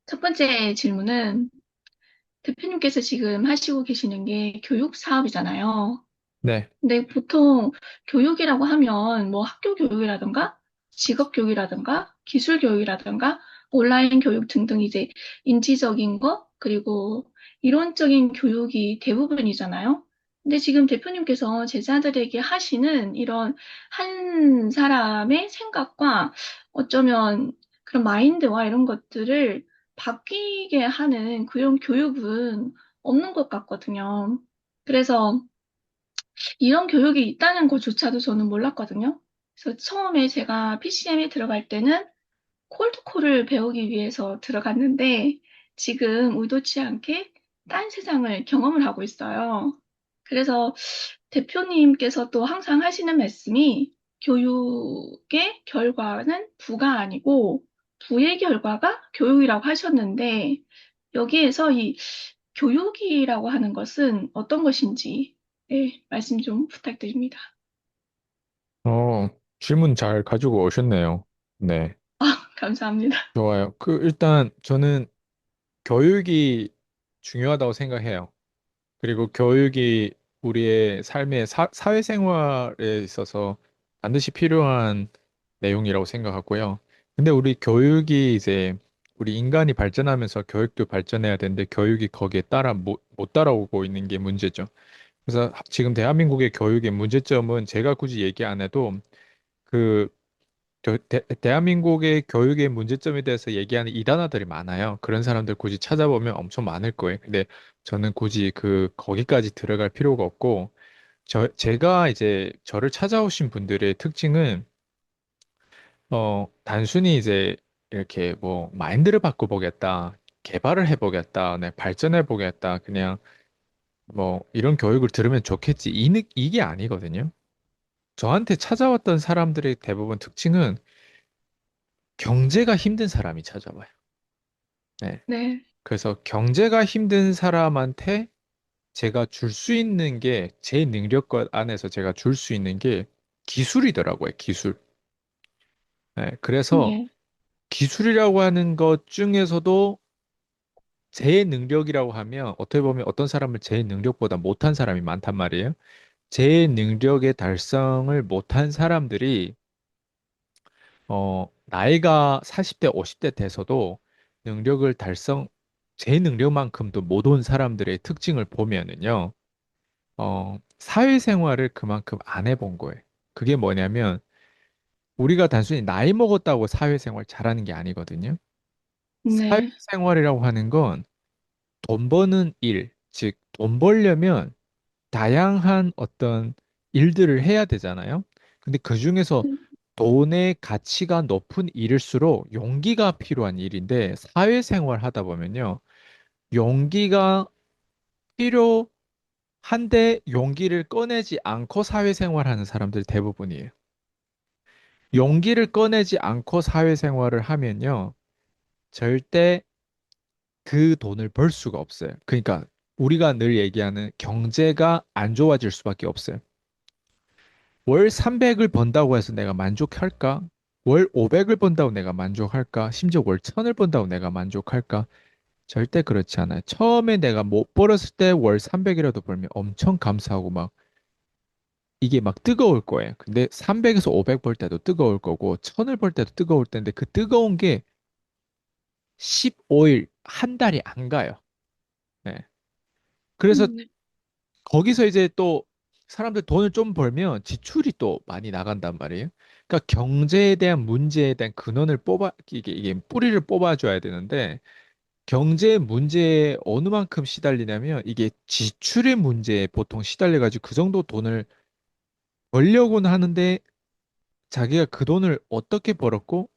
첫 번째 질문은 대표님께서 지금 하시고 계시는 게 교육 사업이잖아요. 네. 근데 보통 교육이라고 하면 뭐 학교 교육이라든가 직업 교육이라든가 기술 교육이라든가 온라인 교육 등등 이제 인지적인 거 그리고 이론적인 교육이 대부분이잖아요. 근데 지금 대표님께서 제자들에게 하시는 이런 한 사람의 생각과 어쩌면 그런 마인드와 이런 것들을 바뀌게 하는 그런 교육은 없는 것 같거든요. 그래서 이런 교육이 있다는 것조차도 저는 몰랐거든요. 그래서 처음에 제가 PCM에 들어갈 때는 콜드콜을 배우기 위해서 들어갔는데 지금 의도치 않게 딴 세상을 경험을 하고 있어요. 그래서 대표님께서 또 항상 하시는 말씀이 교육의 결과는 부가 아니고 부의 결과가 교육이라고 하셨는데 여기에서 이 교육이라고 하는 것은 어떤 것인지 네, 말씀 좀 부탁드립니다. 어, 질문 잘 가지고 오셨네요. 네. 감사합니다. 좋아요. 일단 저는 교육이 중요하다고 생각해요. 그리고 교육이 우리의 삶의 사회생활에 있어서 반드시 필요한 내용이라고 생각하고요. 근데 우리 교육이 이제 우리 인간이 발전하면서 교육도 발전해야 되는데 교육이 거기에 따라 못 따라오고 있는 게 문제죠. 그래서 지금 대한민국의 교육의 문제점은 제가 굳이 얘기 안 해도 그 대한민국의 교육의 문제점에 대해서 얘기하는 이단아들이 많아요. 그런 사람들 굳이 찾아보면 엄청 많을 거예요. 근데 저는 굳이 거기까지 들어갈 필요가 없고, 제가 이제 저를 찾아오신 분들의 특징은, 단순히 이제 이렇게 뭐, 마인드를 바꿔보겠다, 개발을 해보겠다, 네, 발전해보겠다, 그냥 뭐, 이런 교육을 들으면 좋겠지. 이게 아니거든요. 저한테 찾아왔던 사람들의 대부분 특징은 경제가 힘든 사람이 찾아와요. 네. 네, 그래서 경제가 힘든 사람한테 제가 줄 수 있는 게 제 능력권 안에서 제가 줄 수 있는 게 기술이더라고요, 기술. 네. 그래서 예, 기술이라고 하는 것 중에서도 제 능력이라고 하면 어떻게 보면 어떤 사람은 제 능력보다 못한 사람이 많단 말이에요. 제 능력의 달성을 못한 사람들이 나이가 40대, 50대 돼서도 능력을 제 능력만큼도 못 온 사람들의 특징을 보면은요, 사회생활을 그만큼 안 해본 거예요. 그게 뭐냐면, 우리가 단순히 나이 먹었다고 사회생활 잘하는 게 아니거든요. 네, 사회생활이라고 하는 건 돈 버는 일, 즉, 돈 벌려면 다양한 어떤 일들을 해야 되잖아요. 근데 그 중에서 돈의 가치가 높은 일일수록 용기가 필요한 일인데 사회생활 하다 보면요. 용기가 필요한데 용기를 꺼내지 않고 사회생활 하는 사람들 대부분이에요. 용기를 꺼내지 않고 사회생활을 하면요. 절대 그 돈을 벌 수가 없어요. 그러니까 우리가 늘 얘기하는 경제가 안 좋아질 수밖에 없어요. 월 300을 번다고 해서 내가 만족할까? 월 500을 번다고 내가 만족할까? 심지어 월 1000을 번다고 내가 만족할까? 절대 그렇지 않아요. 처음에 내가 못 벌었을 때 월 300이라도 벌면 엄청 감사하고 막 이게 막 뜨거울 거예요. 근데 300에서 500 벌 때도 뜨거울 거고 1000을 벌 때도 뜨거울 텐데 그 뜨거운 게 15일, 한 달이 안 가요. 네. 그래서 네, 거기서 이제 또 사람들 돈을 좀 벌면 지출이 또 많이 나간단 말이에요. 그러니까 경제에 대한 문제에 대한 근원을 이게 뿌리를 뽑아줘야 되는데 경제 문제에 어느 만큼 시달리냐면 이게 지출의 문제에 보통 시달려가지고 그 정도 돈을 벌려고는 하는데 자기가 그 돈을 어떻게 벌었고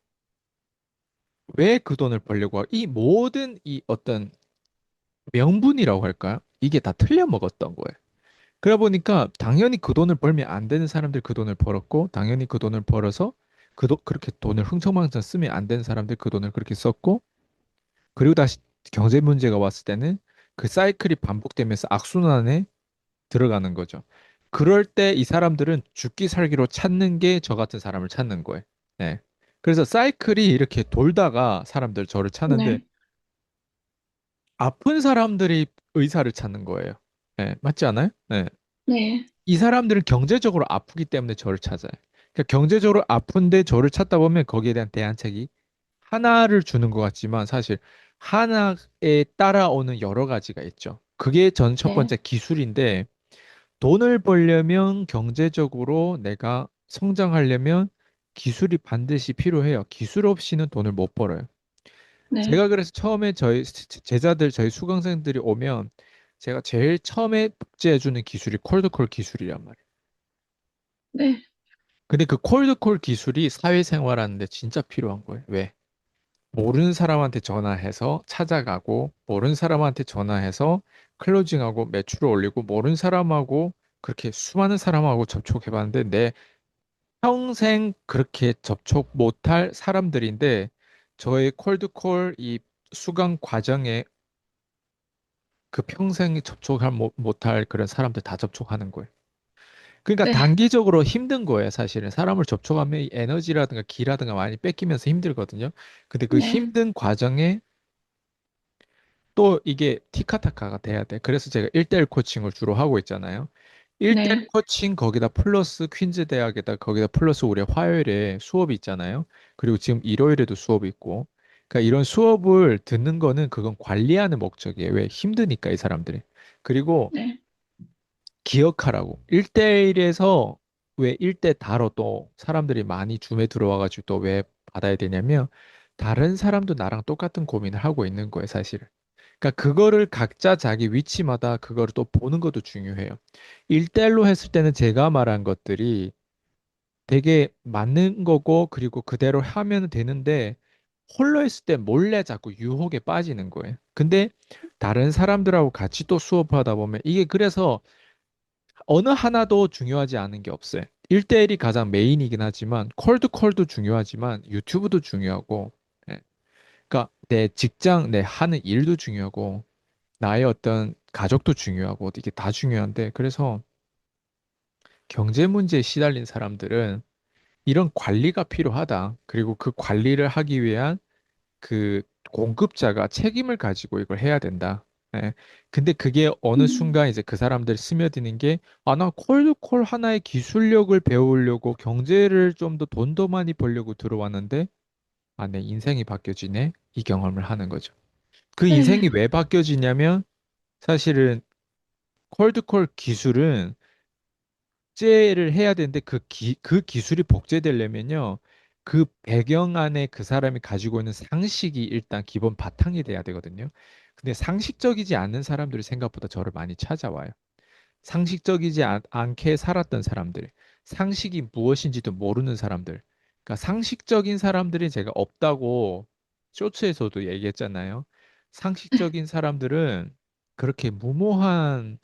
왜 그 돈을 벌려고 이 모든 이 어떤 명분이라고 할까요? 이게 다 틀려 먹었던 거예요. 그러다 보니까 당연히 그 돈을 벌면 안 되는 사람들 그 돈을 벌었고 당연히 그 돈을 벌어서 그렇게 돈을 흥청망청 쓰면 안 되는 사람들 그 돈을 그렇게 썼고 그리고 다시 경제 문제가 왔을 때는 그 사이클이 반복되면서 악순환에 들어가는 거죠. 그럴 때 이 사람들은 죽기 살기로 찾는 게 저 같은 사람을 찾는 거예요. 네. 그래서 사이클이 이렇게 돌다가 사람들 저를 찾는데 네. 아픈 사람들이 의사를 찾는 거예요. 네, 맞지 않아요? 네. 네, 이 사람들은 경제적으로 아프기 때문에 저를 찾아요. 그러니까 경제적으로 아픈데 저를 찾다 보면 거기에 대한 대안책이 하나를 주는 것 같지만 사실 하나에 따라오는 여러 가지가 있죠. 그게 전 첫 네, 번째 기술인데 돈을 벌려면 경제적으로 내가 성장하려면 기술이 반드시 필요해요. 기술 없이는 돈을 못 벌어요. 네, 제가 그래서 처음에 저희 제자들, 저희 수강생들이 오면 제가 제일 처음에 복제해주는 기술이 콜드콜 기술이란 말이에요. 네, 근데 그 콜드콜 기술이 사회생활하는데 진짜 필요한 거예요. 왜? 모르는 사람한테 전화해서 찾아가고, 모르는 사람한테 전화해서 클로징하고 매출을 올리고, 모르는 사람하고 그렇게 수많은 사람하고 접촉해봤는데, 내 평생 그렇게 접촉 못할 사람들인데, 저의 콜드콜 이 수강 과정에 그 평생 접촉할 못할 그런 사람들 다 접촉하는 거예요. 그러니까 네, 단기적으로 힘든 거예요, 사실은. 사람을 접촉하면 이 에너지라든가 기라든가 많이 뺏기면서 힘들거든요. 근데 그 네, 힘든 과정에 또 이게 티카타카가 돼야 돼. 그래서 제가 1대1 코칭을 주로 하고 있잖아요. 1대1 네, 코칭 거기다 플러스 퀸즈 대학에다 거기다 플러스 우리 화요일에 수업이 있잖아요. 그리고 지금 일요일에도 수업이 있고. 그러니까 이런 수업을 듣는 거는 그건 관리하는 목적이에요. 왜? 힘드니까 이 사람들이. 그리고 네, 기억하라고. 1대1에서 왜 1대 다로 또 사람들이 많이 줌에 들어와가지고 또 왜 받아야 되냐면 다른 사람도 나랑 똑같은 고민을 하고 있는 거예요, 사실은. 그러니까 그거를 각자 자기 위치마다 그거를 또 보는 것도 중요해요. 1대1로 했을 때는 제가 말한 것들이 되게 맞는 거고 그리고 그대로 하면 되는데 홀로 했을 때 몰래 자꾸 유혹에 빠지는 거예요. 근데 다른 사람들하고 같이 또 수업하다 보면 이게 그래서 어느 하나도 중요하지 않은 게 없어요. 1대1이 가장 메인이긴 하지만 콜도 중요하지만 유튜브도 중요하고 예. 그러니까 내 직장, 내 하는 일도 중요하고 나의 어떤 가족도 중요하고 이게 다 중요한데 그래서 경제 문제에 시달린 사람들은 이런 관리가 필요하다. 그리고 그 관리를 하기 위한 그 공급자가 책임을 가지고 이걸 해야 된다. 예. 근데 그게 어느 음, 순간 이제 그 사람들 스며드는 게, 아, 나 콜드콜 하나의 기술력을 배우려고 경제를 좀 더 돈 더 많이 벌려고 들어왔는데, 아, 내 인생이 바뀌어지네? 이 경험을 하는 거죠. 그 인생이 네, 왜 바뀌어지냐면, 사실은 콜드콜 기술은 복제를 해야 되는데 그 기술이 복제되려면요. 그 배경 안에 그 사람이 가지고 있는 상식이 일단 기본 바탕이 돼야 되거든요. 근데 상식적이지 않은 사람들이 생각보다 저를 많이 찾아와요. 상식적이지 않게 살았던 사람들, 상식이 무엇인지도 모르는 사람들. 그러니까 상식적인 사람들이 제가 없다고 쇼츠에서도 얘기했잖아요. 상식적인 사람들은 그렇게 무모한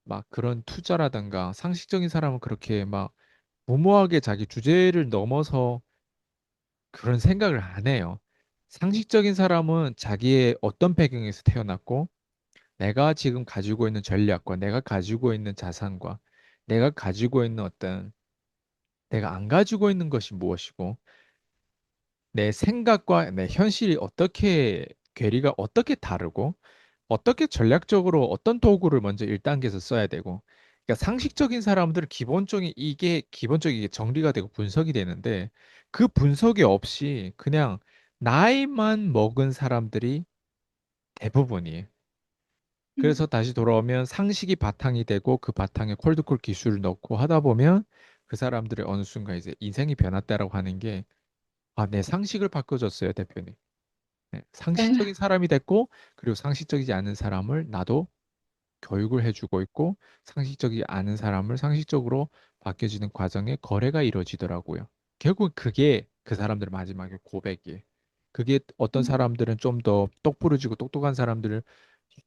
막 그런 투자라든가 상식적인 사람은 그렇게 막 무모하게 자기 주제를 넘어서 그런 생각을 안 해요. 상식적인 사람은 자기의 어떤 배경에서 태어났고 내가 지금 가지고 있는 전략과 내가 가지고 있는 자산과 내가 가지고 있는 어떤 내가 안 가지고 있는 것이 무엇이고 내 생각과 내 현실이 어떻게 괴리가 어떻게 다르고 어떻게 전략적으로 어떤 도구를 먼저 1단계에서 써야 되고 그러니까 상식적인 사람들은 기본적인 이게 기본적인 정리가 되고 분석이 되는데 그 분석이 없이 그냥 나이만 먹은 사람들이 대부분이에요. 음, 그래서 다시 돌아오면 상식이 바탕이 되고 그 바탕에 콜드콜 기술을 넣고 하다 보면 그 사람들의 어느 순간 이제 인생이 변했다라고 하는 게 아, 내 상식을 바꿔줬어요, 대표님. 네, 네, 상식적인 사람이 됐고 그리고 상식적이지 않은 사람을 나도 교육을 해주고 있고 상식적이지 않은 사람을 상식적으로 바뀌어지는 과정에 거래가 이루어지더라고요. 결국 그게 그 사람들 마지막에 고백이에요. 그게 어떤 음, 사람들은 좀 더 똑부러지고 똑똑한 사람들은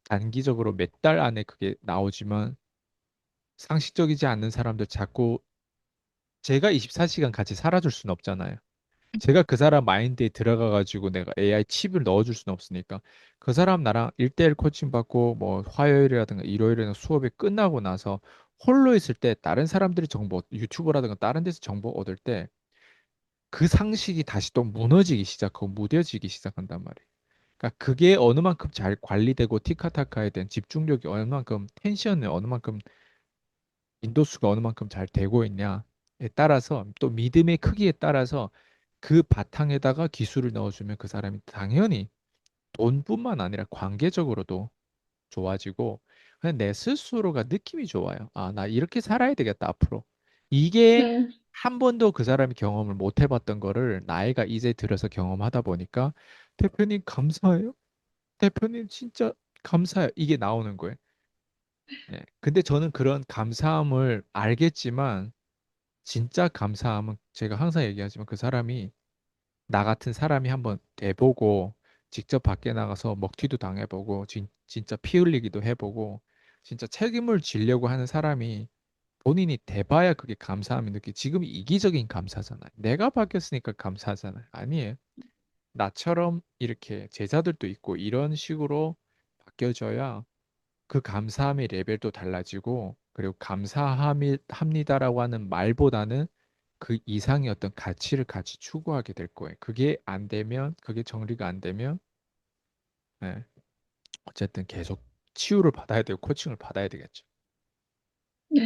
단기적으로 몇 달 안에 그게 나오지만 상식적이지 않는 사람들 자꾸 제가 24시간 같이 살아줄 수는 없잖아요. 제가 그 사람 마인드에 들어가 가지고 내가 AI 칩을 넣어줄 수는 없으니까 그 사람 나랑 1대1 코칭 받고 뭐 화요일이라든가 일요일이나 수업이 끝나고 나서 홀로 있을 때 다른 사람들이 정보 유튜브라든가 다른 데서 정보 얻을 때 그 상식이 다시 또 무너지기 시작하고 무뎌지기 시작한단 말이에요. 그러니까 그게 어느 만큼 잘 관리되고 티카타카에 대한 집중력이 어느 만큼 텐션이 어느 만큼 인도수가 어느 만큼 잘 되고 있냐에 따라서 또 믿음의 크기에 따라서 그 바탕에다가 기술을 넣어주면 그 사람이 당연히 돈뿐만 아니라 관계적으로도 좋아지고 그냥 내 스스로가 느낌이 좋아요. 아, 나 이렇게 살아야 되겠다, 앞으로. 이게 네, 한 번도 그 사람이 경험을 못 해봤던 거를 나이가 이제 들어서 경험하다 보니까 대표님 감사해요. 대표님 진짜 감사해요. 이게 나오는 거예요. 예. 근데 저는 그런 감사함을 알겠지만 진짜 감사함은 제가 항상 얘기하지만 그 사람이 나 같은 사람이 한번 돼보고 직접 밖에 나가서 먹튀도 당해보고 진짜 피 흘리기도 해보고 진짜 책임을 지려고 하는 사람이 본인이 돼봐야 그게 감사함이 느끼. 지금 이기적인 감사잖아요. 내가 바뀌었으니까 감사하잖아요. 아니에요. 나처럼 이렇게 제자들도 있고 이런 식으로 바뀌어져야 그 감사함의 레벨도 달라지고 그리고 감사합니다라고 하는 말보다는 그 이상의 어떤 가치를 같이 추구하게 될 거예요. 그게 안 되면 그게 정리가 안 되면 예, 어쨌든 계속 치유를 받아야 되고 코칭을 받아야 되겠죠.